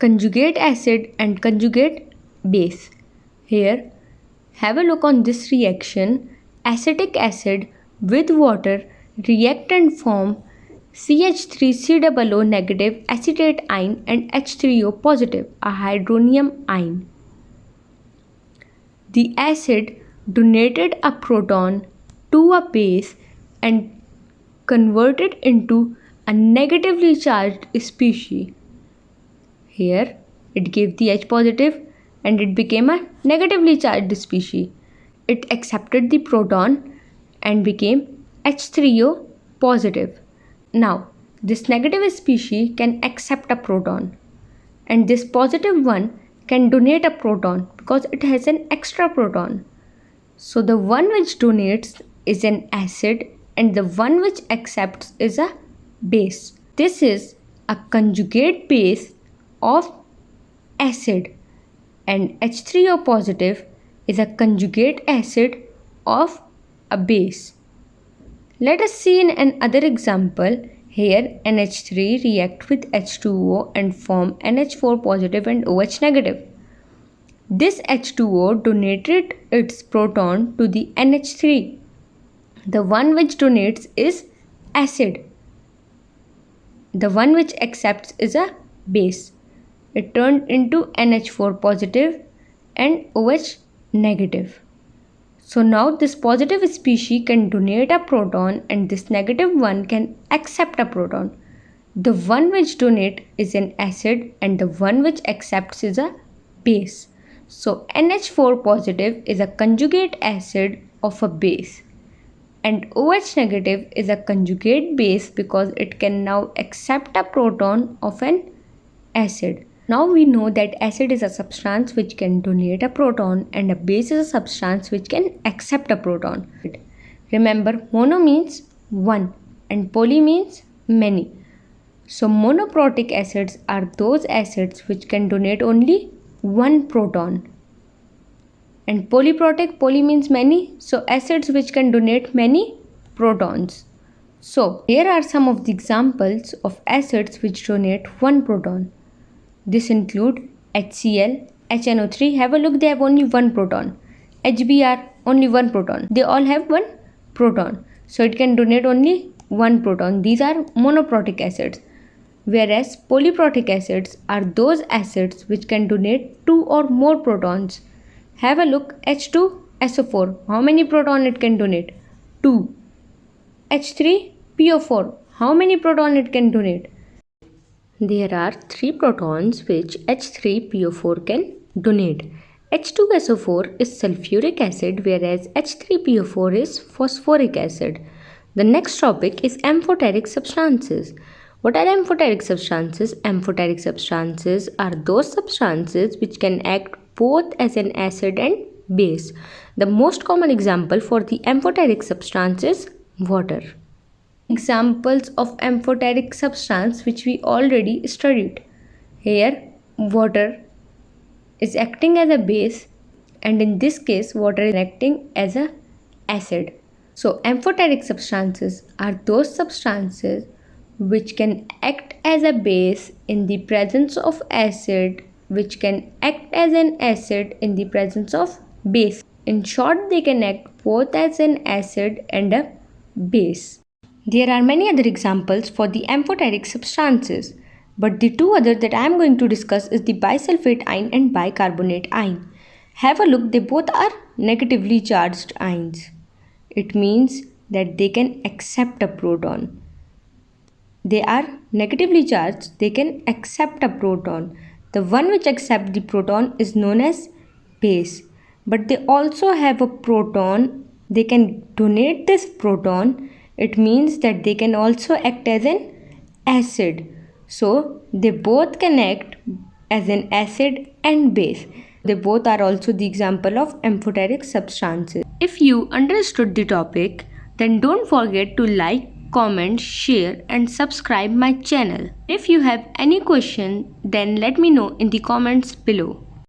conjugate acid and conjugate base. Here, have a look on this reaction. Acetic acid with water react and form CH3COO negative acetate ion and H3O positive, a hydronium ion. The acid donated a proton to a base and converted into a negatively charged species. Here it gave the H positive and it became a negatively charged species. It accepted the proton and became H3O positive. Now this negative species can accept a proton and this positive one can donate a proton because it has an extra proton. So the one which donates is an acid and the one which accepts is a base. This is a conjugate base of acid and H3O positive is a conjugate acid of a base. Let us see in another example. Here NH3 react with H2O and form NH4 positive and OH negative. This H2O donated its proton to the NH3. The one which donates is acid. The one which accepts is a base. It turned into NH4 positive and OH negative. So now this positive species can donate a proton and this negative one can accept a proton. The one which donates is an acid and the one which accepts is a base. So NH4 positive is a conjugate acid of a base and OH negative is a conjugate base because it can now accept a proton of an acid. Now we know that acid is a substance which can donate a proton and a base is a substance which can accept a proton. Remember, mono means one and poly means many. So monoprotic acids are those acids which can donate only one proton. And polyprotic, poly means many, so acids which can donate many protons. So here are some of the examples of acids which donate one proton. This include HCl, HNO3, have a look, they have only one proton. HBr, only one proton. They all have one proton. So it can donate only one proton. These are monoprotic acids. Whereas polyprotic acids are those acids which can donate two or more protons. Have a look, H2SO4, how many protons it can donate? 2. H3PO4, how many protons it can donate? There are 3 protons which H3PO4 can donate. H2SO4 is sulfuric acid whereas H3PO4 is phosphoric acid. The next topic is amphoteric substances. What are amphoteric substances? Amphoteric substances are those substances which can act both as an acid and base. The most common example for the amphoteric substance is water. Examples of amphoteric substance which we already studied. Here water is acting as a base and in this case water is acting as an acid. So amphoteric substances are those substances which can act as a base in the presence of acid, which can act as an acid in the presence of base. In short, they can act both as an acid and a base. There are many other examples for the amphoteric substances, but the two others that I am going to discuss is the bisulfate ion and bicarbonate ion. Have a look, they both are negatively charged ions. It means that they can accept a proton. They are negatively charged, they can accept a proton. The one which accepts the proton is known as base. But they also have a proton, they can donate this proton. It means that they can also act as an acid. So they both can act as an acid and base. They both are also the example of amphoteric substances. If you understood the topic, then don't forget to like, comment, share and subscribe my channel. If you have any question, then let me know in the comments below.